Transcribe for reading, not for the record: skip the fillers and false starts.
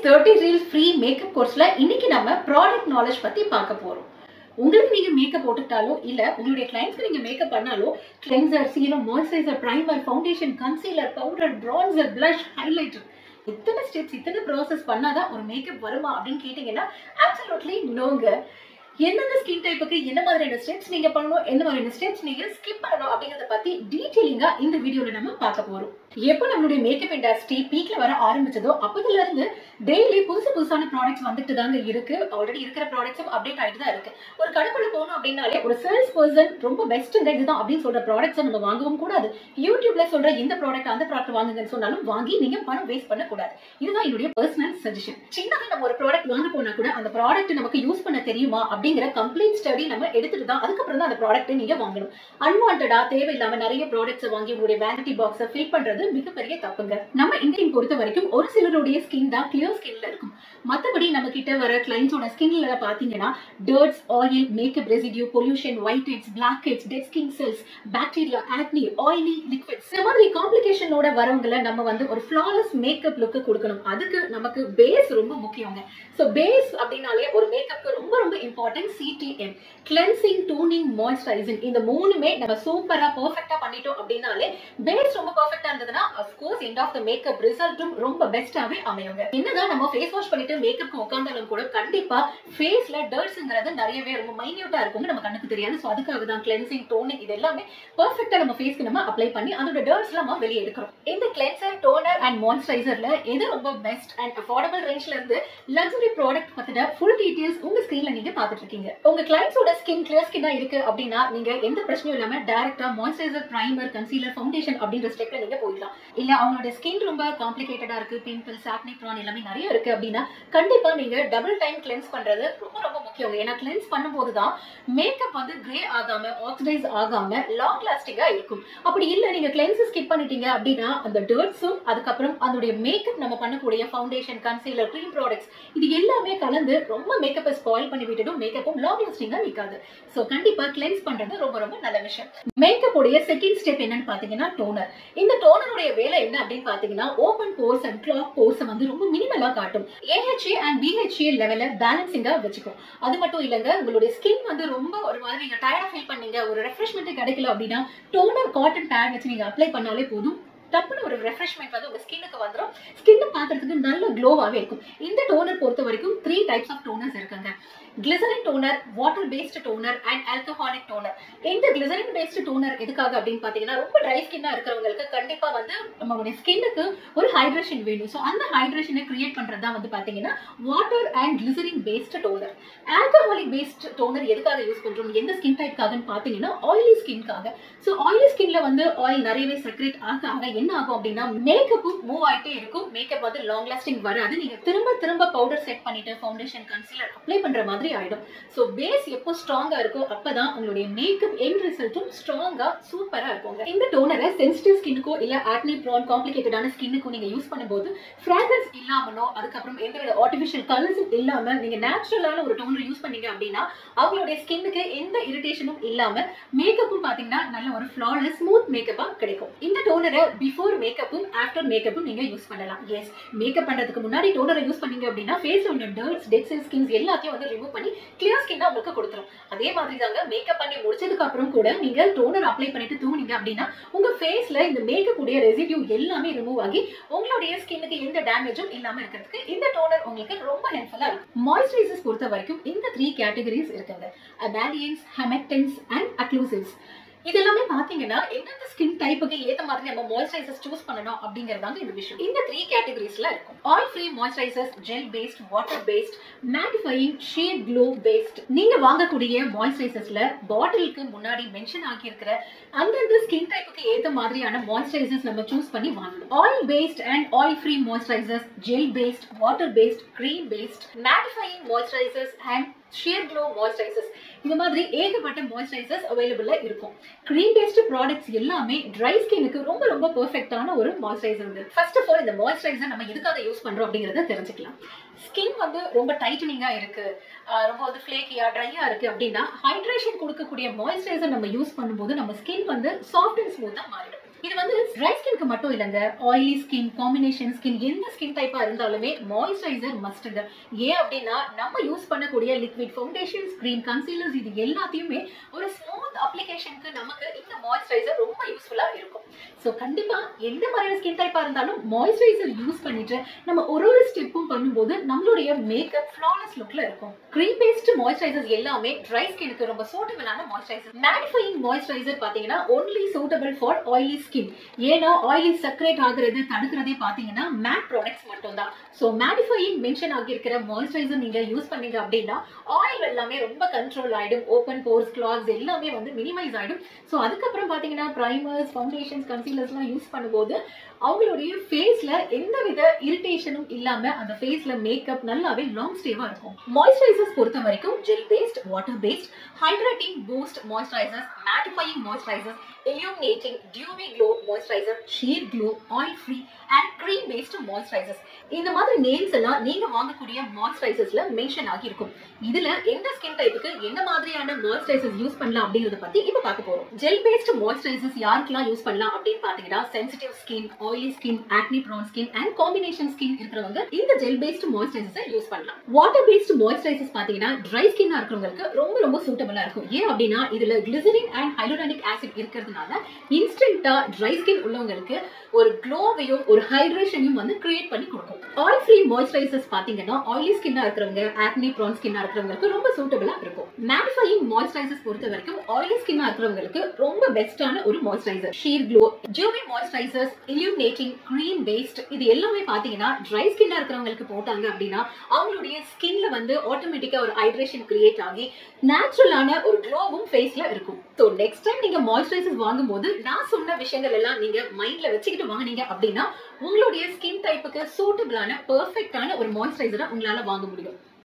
Today's 30 Reels free makeup course இன்னைக்கு நம்ம product knowledge பத்தி பார்க்க போறோம். உங்களுக்கு நீங்க மேக்கப் போட்டுட்டாலோ இல்ல உங்களுடைய கிளையண்ட்ஸ்க்கு நீங்க மேக்கப் பண்ணாலோ cleanser, serum, moisturiser, primer, foundation, concealer, powder, bronzer, blush, highlighter இத்தனை ஸ்டெப்ஸ் இத்தனை ப்ராசஸ் பண்ணாதான் ஒரு மேக்கப் வருமா அப்படின்னு கேட்டீங்கன்னா absolutely நோங்க. என்னென்ன ஸ்கின் டைப்புக்கு என்ன மாதிரியான ஸ்டெப்ஸ் நீங்க பண்ணணும், என்ன மாதிரியான ஸ்டெப்ஸ் நீங்க ஸ்கிப் பண்ணணும் அப்படிங்கறத பத்தி டீடைலிங்கா இந்த வீடியோல நம்ம பார்க்க போறோம். எப்போ நம்மளுடைய மேக்கப் இண்டஸ்ட்ரி பீக்ல வர ஆரம்பிச்சதோ அப்பதுல இருந்து டெய்லி புதுசான ப்ராடக்ட்ஸ் வந்துட்டு தாங்க இருக்கு. ஆல்ரெடி இருக்கிற ப்ராடக்ட்ஸும் அப்டேட் ஆயிட்டு தான் இருக்கு. ஒரு கடைக்குள்ள போகணும் அப்படின்னாலே ஒரு சேல்ஸ் பர்சன் ரொம்ப பெஸ்ட்டுங்க இதுதான் அப்படின்னு சொல்ற ப்ராடக்ட்ஸை நம்ம வாங்கவும் கூடாது. யூடியூப்ல சொல்ற இந்த ப்ராடக்ட் அந்த ப்ராடக்ட் வாங்குங்கன்னு சொன்னாலும் வாங்கி நீங்க பணம் வேஸ்ட் பண்ணக்கூடாது. இதுதான் என்னுடைய பர்சனல் சஜஷன். சின்னதாக நம்ம ஒரு ப்ராடக்ட் வாங்க போனா கூட அந்த ப்ராடக்ட் நமக்கு யூஸ் பண்ண தெரியுமா அப்படிங்கிற கம்ப்ளீட் ஸ்டடி நம்ம எடுத்துட்டு தான் அதுக்கப்புறம் தான் அந்த ப்ராடக்ட் நீங்க வாங்கணும். அன்வான்டா தேவையில்லாம நிறைய ப்ராடக்ட்ஸ் வாங்கி உங்களுடைய வேனிட்டி பாக்ஸை ஃபில் பண்றது மிகப்பெரிய தப்புங்க. நம்ம இந்தியன் பொறுத்த வரைக்கும் ஒரு சிலருடைய ஸ்கின் தான் கிளியர் ஸ்கின்ல இருக்கும். மற்றபடி நம்ம கிட்ட வர கிளைண்ட்ஸோட ஸ்கின்ல பாத்தீங்கன்னா dirts, oil, makeup residue, pollution, white heads, black heads, dead skin cells, bacteria, acne, oily, liquids இந்த மாதிரி காம்ப்ளிகேஷனோட வரவங்களை நம்ம வந்து ஒரு ஃப்ளாலெஸ் மேக்கப் லுக்கு கொடுக்கணும். அதுக்கு நமக்கு பேஸ் ரொம்ப முக்கியங்க. ஸோ பேஸ் அப்படின்னாலே ஒரு மேக்கப்க்கு ரொம்ப ரொம்ப important CTM, cleansing, tuning, moisturising. இந்த மூணுமே நம்ம சூப்பரா பெர்ஃபெக்ட்டா பண்ணிட்டோம் அப்படின்னாலே பேஸ் ரொம்ப பெர்ஃபெக்ட்டா இருந்ததுன்னா of course end of the makeup ரிசல்ட்டும் ரொம்ப பெஸ்ட்டாவே அமையுங்க. என்னதான் நம்ம ஃபேஸ் வாஷ் பண்ணிட்டு மேக்கப்க்கு உட்கார்ந்தாலும் கூட கண்டிப்பா ஃபேஸ்ல டர்ட்ஸ்ங்கிறது நிறையவே ரொம்ப மைன்யூட்டா இருக்குங்க, நம்ம கண்ணுக்கு தெரியாது. ஸோ அதுக்காக தான் கிளென்சிங், டோனிங் இது எல்லாமே பெர்ஃபெக்ட்டா நம்ம ஃபேஸ்க்கு நம்ம அப்ளை பண்ணி அதோட டர்ட்ஸ் நம்ம வெளியே எடுக்கிறோம். இந்த கிளென்சர், டோனர் அண்ட் மாய்ஸ்சரைசர்ல எது ரொம்ப பெஸ்ட் அண்ட் அஃபோர்டபிள் ரேஞ்ச்ல இருந்து லக்ஸரி ப்ராடக்ட் பத்தின ஃபுல் டீடைல்ஸ் உங்க ஸ்கிரீன்ல நீங்க பார்த்துட்டு இருக்கீங்க. உங்க கிளைண்ட்ஸோட ஸ்கின் கிளியர் ஸ்கின்னா இருக்கு அப்படின்னா நீங்க எந்த பிரச்சனையும் இல்லாம டைரக்டா மாய்ஸ்சரைசர், பிரைமர், கன்சீலர், ஃபவுண்டேஷன் அப்படின்ற ஸ்டெப்ல நீங்க போயிடலாம். இல்ல அவங்களோட ஸ்கின் ரொம்ப காம்ப்ளிகேட்டடா இருக்கு, பிம்பிள்ஸ், ஆக்னி ப்ரான் எல்லாமே நிறைய இருக்கு அப்படின்னா கண்டிப்பா நீங்க டபுள் டைம் கிளென்ஸ் பண்றது ரொம்ப ரொம்ப முக்கியம். ஏன்னா கிளென்ஸ் பண்ணும்போது தான் மேக்கப் வந்து கிரே ஆகாம, ஆக்சிடைஸ் ஆகாம லாங் லாஸ்டிங்கா இருக்கும். அப்படி இல்ல நீங்க கிளென்ஸ் ஸ்கிப் பண்ணிட்டீங்க அப்படின்னா அந்த டர்ட்ஸும் அதுக்கப்புறம் அதோட மேக்கப் நம்ம பண்ணக்கூடிய ஃபவுண்டேஷன், கன்சீலர், க்ரீம் ப்ராடக்ட்ஸ் இது எல்லாமே கலந்து ரொம்ப மேக்கப்பை ஸ்பாயில் பண்ணி விட்டுடும். மேக்கப்பும் லாங் லாஸ்டிங்கா நிக்காது. ஸோ கண்டிப்பா கிளென்ஸ் பண்றது ரொம்ப ரொம்ப நல்ல விஷயம். மேக்கப் உடைய செகண்ட் ஸ்டெப் என்னன்னு பாத்தீங்கன்னா டோனர். இந்த டோனருடைய வேலை என்ன அப்படின்னு பாத்தீங்கன்னா open force and clock force வந்து ரொம்ப மினிமலா காட்டும். AHA அண்ட் BHA லெவல பேலன்சிங்கா வச்சுக்கும். அது மட்டும் இல்லங்க, உங்களுடைய ஸ்கின் வந்து ரொம்ப ஒரு மாதிரி நீங்க டயர்டா ஃபீல் பண்ணீங்க, ஒரு ரெஃப்ரெஷ்மெண்ட் கிடைக்கல அப்படின்னா டோனர் காட்டன் பேட் வச்சு நீங்க அப்ளை பண்ணாலே போதும். டப்புன்னு ஒரு ரெஃப்ரெஷ்மெண்ட் வந்து உங்க ஸ்கின்னுக்கு வந்துடும். ஸ்கின் பார்க்கறதுக்கு நல்ல க்ளோவாகவே இருக்கும். இந்த டோனர் பொறுத்த வரைக்கும் 3 டைப்ஸ் ஆஃப் டோனர்ஸ் இருக்குங்க. Glycerin toner, water based toner and alcoholic toner. இந்த கிளிசரின் பேஸ்ட் டோனர் எதுக்காக அப்படின்னு பாத்தீங்கன்னா ரொம்ப ட்ரை ஸ்கின்னா இருக்கிறவங்களுக்கு கண்டிப்பா வந்து நம்மளுடைய ஸ்கின்னுக்கு ஒரு ஹைட்ரேஷன் வேணும். ஸோ அந்த ஹைட்ரேஷனை கிரியேட் பண்றது தான் வந்து பாத்தீங்கன்னா water and glycerin based toner. Alcoholic based toner எதுக்காக யூஸ் பண்றோம், எந்த ஸ்கின் டைப்காகன்னு பாத்தீங்கன்னா ஆயிலி ஸ்கின்காக. ஸோ ஆயிலி ஸ்கின்ல வந்து ஆயில் நிறையவே செக்ரேட் ஆக என்ன ஆகும் அப்படின்னா மேக்கப்பும் மூவ் ஆயிட்டே இருக்கும். மேக்கப் வந்து லாங் லாஸ்டிங் வராது. நீங்க திரும்ப பவுடர் செட் பண்ணிட்டு ஃபவுண்டேஷன், கன்சீலர் அப்ளை பண்ற மாதிரி ஆயிடும். சோ பேஸ் எப்போ ஸ்ட்ராங்கா இருக்கோ அப்பதான் உங்களுடைய மேக்கப் எண்ட் ரிசல்ட்டும் ஸ்ட்ராங்கா சூப்பரா இருக்கும். இந்த டோனரை சென்சிட்டிவ் ஸ்கின்னுக்கோ இல்ல ஆக்னி ப்ரான் காம்ப்ளிகேட்டடான ஸ்கின்னுக்கோ நீங்க யூஸ் பண்ணும்போது ஃப்ராக்ரன்ஸ் இல்லாமலோ அதுக்கப்புறம் எந்தவித ஆர்டிஃபிஷியல் கலர்ஸும் இல்லாம நீங்க நேச்சுரலான ஒரு டோனர் யூஸ் பண்ணீங்க அப்படின்னா அவங்களுடைய ஸ்கின்னுக்கு எந்த இரிட்டேஷனும் இல்லாம மேக்கப்பும் பாத்தீங்கன்னா நல்ல ஒரு ஃப்ளாலெஸ் ஸ்மூத் மேக்கப்பா கிடைக்கும். இந்த டோனரை பிஃபோர் மேக்கப்பும் ஆஃப்டர் மேக்கப்பும் நீங்க யூஸ் பண்ணலாம். எஸ், மேக்கப் பண்றதுக்கு முன்னாடி டோனரை யூஸ் பண்ணீங்க அப்படின்னா ஃபேஸ்ல உள்ள டர்ட்ஸ், டெட் செல் ஸ்கின்ஸ் எல்லாத்தையும் வந்து ரிமூவ் பண்ணி கிளியர் ஸ்கின்னா உங்களுக்கு கொடுத்துரும். அதே மாதிரி தாங்க மேக்கப் பண்ணி முடிச்சதுக்கு அப்புறம் கூட நீங்க டோனர் அப்ளை பண்ணிட்டு தூங்குனீங்க அப்படின்னா உங்க ஃபேஸ்ல இந்த மேக்கப் உடைய ரெசிடியூ எல்லாமே ரிமூவ் ஆகி உங்களுடைய ஸ்கின்னுக்கு எந்த டேமேஜும் இல்லாம இருக்கிறதுக்கு இந்த டோனர் உங்களுக்கு ரொம்ப ஹெல்ப்ஃபுல்லா இருக்கும். மாய்ஸ்சரைசர்ஸ் பொறுத்த வரைக்கும் இந்த 3 கேட்டகரிஸ் இருக்குங்க. அபாலியன்ஸ், ஹெமக்டன்ஸ் அண்ட் அக்ளூசிவ்ஸ். இதெல்லாமே பாத்தீங்கன்னா எந்தெந்த ஸ்கின் டைப்புக்கு ஏத்த மாதிரி நம்ம மாய்ஸ்சரைசர்ஸ் சூஸ் பண்ணணும் அப்படிங்கறதாங்க இந்த விஷயம். இந்த 3 கேட்டகரிஸ்ல இருக்கும். Oil free moisturisers, gel based, water based, mattifying, shade glow based. நீங்க வாங்கக்கூடிய மாய்ஸ்சரைசர்ஸ்ல பாட்டிலுக்கு முன்னாடி மென்ஷன் ஆகியிருக்கிற அந்தந்த ஸ்கின் டைப்புக்கு ஏத்த மாதிரியான மாய்ஸ்சரைசர்ஸ் நம்ம சூஸ் பண்ணி வாங்கணும். Oil based and oil free moisturisers, gel based, water based, cream based, mattifying moisturisers and shade glow moisturisers இந்த மாதிரி ஏகப்பட்ட மாய்ஸ்சரைசர்ஸ் அவைலபிளா இருக்கும். கிரீம் பேஸ்ட் ப்ராடக்ட்ஸ் எல்லாமே ட்ரை ஸ்கின்னுக்கு ரொம்ப ரொம்ப பெர்ஃபெக்ட்டான ஒரு மாய்ஸ்சரைசர். ஃபர்ஸ்ட் ஆஃப் ஆல் இந்த மாய்ஸ்சரைசர் நம்ம எதுக்காக யூஸ் பண்றோம் அப்படிங்கறத தெரிஞ்சுக்கலாம். ஸ்கின் வந்து ரொம்ப டைட்டனிங்கா இருக்கு, ரொம்ப வந்து ஃபிளேக்கியா, ட்ரையா இருக்கு அப்படின்னா ஹைட்ரேஷன் கொடுக்கக்கூடிய மாய்ஸ்சரைசர் நம்ம யூஸ் பண்ணும்போது நம்ம ஸ்கின் வந்து சாஃப்ட் அண்ட் ஸ்மூத்தா மாறிடும். இது வந்து ட்ரை ஸ்கின்க்கு மட்டும் இல்லைங்க, ஆயிலி ஸ்கின், காம்பினேஷன் ஸ்கின், எந்த ஸ்கின் டைப்பா இருந்தாலுமே மாய்ஸ்சரைசர் மஸ்ட்ங்க. ஏன் அப்படின்னா நம்ம யூஸ் பண்ணக்கூடிய லிக்விட் ஃபவுண்டேஷன்ஸ், கிரீம், கன்சீலர்ஸ் இது எல்லாத்தையுமே ஒரு ஸ்மூத் அப்ளிகேஷனுக்கு நமக்கு இந்த மாய்ஸ்சரைசர் ரொம்ப யூஸ்ஃபுல்லா இருக்கும். ஸோ கண்டிப்பா எந்த மாதிரியான ஸ்கின் டைப்பா இருந்தாலும் மாய்ஸ்சரைசர் யூஸ் பண்ணிட்டு நம்ம ஒரு ஸ்டெப்பும் பண்ணும்போது நம்மளுடைய மேக்கப் ஃப்ளாலெஸ் லுக்ல இருக்கும். கிரீம் பேஸ்ட் மாய்ஸ்சரைசர்ஸ் எல்லாமே ட்ரை ஸ்கின்க்கு ரொம்ப சூட்டபிளான மாய்ஸ்சரைசர். மேட்டிஃபையிங் மாய்ஸ்சரைசர் பாத்தீங்கன்னா only suitable for oily skin. ஏன்னா ஆயிலி செக்ரேட் ஆகுறது தடுக்கிறதே பாத்தீங்கன்னா மேட் ப்ராடக்ட்ஸ் மட்டும் தான். ஸோ மேட்டிஃபையிங் மென்ஷன் ஆகியிருக்கிற மாய்ஸ்சரைசர் நீங்க யூஸ் பண்ணீங்க அப்படின்னா ஆயில் எல்லாமே ரொம்ப கண்ட்ரோல் ஆயிடும். ஓப்பன் போர்ஸ், கிளாக்ஸ் எல்லாமே வந்து மினிமைஸ் ஆயிடும். ஸோ அதுக்கப்புறம் பாத்தீங்கன்னா பிரைமர்ஸ், ஃபவுண்டேஷன்ஸ், கன்சீலர்ஸ்லாம் யூஸ் பண்ணும்போது அவங்களுடைய ஃபேஸ்ல எந்தவித இரிட்டேஷனும் இல்லாம அந்த ஃபேஸ்ல மேக்கப் நல்லாவே லாங் ஸ்டேவா இருக்கும். மாய்ஸ்சரைசர்ஸ் பொறுத்த வரைக்கும் gel based, water based, hydrating boost moisturisers, mattifying moisturisers, illuminating dewy glow moisturizer, sheer glow, oil free and cream based moisturizers. இந்த மாதிரி நேம்ஸ் எல்லாம் நீங்க வாங்கக்கூடிய மாய்ஸ்சரைசர்ஸ்ல மென்ஷன் ஆகி இருக்கும். இதுல எந்த ஸ்கின் டைப்புக்கு என்ன மாதிரியான மாய்ஸ்சரைசர்ஸ் யூஸ் பண்ணலாம் அப்படிங்கறத பத்தி இப்ப பார்க்க போறோம். ஜெல் பேஸ்ட் மாய்ஸ்சரைசர்ஸ் யாருக்கெல்லாம் யூஸ் பண்ணலாம் அப்படின்னு பாத்தீங்கன்னா sensitive skin, oily skin, acne prone skin and combination skin இருக்கிறவங்க இந்த ஜெல் பேஸ்ட் மாய்ஸ்சரைசர்ஸ் யூஸ் பண்ணலாம். வாட்டர் பேஸ்ட் மாய்ஸ்சரைசர்ஸ் பாத்தீங்கன்னா ட்ரை ஸ்கின்னா இருக்கிறவங்களுக்கு ரொம்ப ரொம்ப சூட்டபிளா இருக்கும். ஏன் அப்படின்னா இதுல கிளிசரின் அண்ட் ஹைலூரானிக் ஆசிட் இருக்கிறதுனால இன்ஸ்டன்ட்டா ட்ரை ஸ்கின் உள்ளவங்களுக்கு ஒரு க்ளோவையும் ஒரு ஹைட்ரேஷனையும் வந்து கிரியேட் பண்ணி கொடுக்கும். ஆயில் ஃப்ரீ மாய்ஸ்சரைசர்ஸ் பாத்தீங்கன்னா ஆயிலி ஸ்கின்னா இருக்கிறவங்க, ஆக்னி ப்ரோன் ஸ்கின்னா இருக்கிறவங்களுக்கு ரொம்ப சூட்டபிளா இருக்கும். மேட்டிஃபையிங் மாய்ஸ்சரைசர்ஸ் பொறுத்த வரைக்கும் ஆயிலி ஸ்கின்னா இருக்கிறவங்களுக்கு ரொம்ப பெஸ்டான ஒரு moisturiser. Sheer glow, dewy moisturisers, illuminating cream based இது எல்லாமே பாத்தீங்கன்னா ட்ரை ஸ்கின்னா இருக்கிறவங்களுக்கு போட்டாங்க அப்படின்னா அவங்களுடைய ஸ்கின்ல வந்து ஆட்டோமேட்டிக்கா ஒரு ஹைட்ரேஷன் கிரியேட் ஆகி நேச்சுரலான ஒரு க்ளோவும் ஃபேஸ்ல இருக்கும். ஸோ நெக்ஸ்ட் டைம் நீங்க மாய்ஸ்சரைசர்ஸ் வாங்கும்போது நான் சொன்ன விஷயங்கள் எல்லாம் நீங்க மைண்ட்ல வச்சுக்கிட்டு வாங்குனீங்க அப்படின்னா உங்களுடைய ஸ்கின் டைப்புக்கு சூட்டபிளான பெர்ஃபெக்ட்டான ஒரு மாய்ஸ்சரைசரை உங்களால வாங்க முடியும்.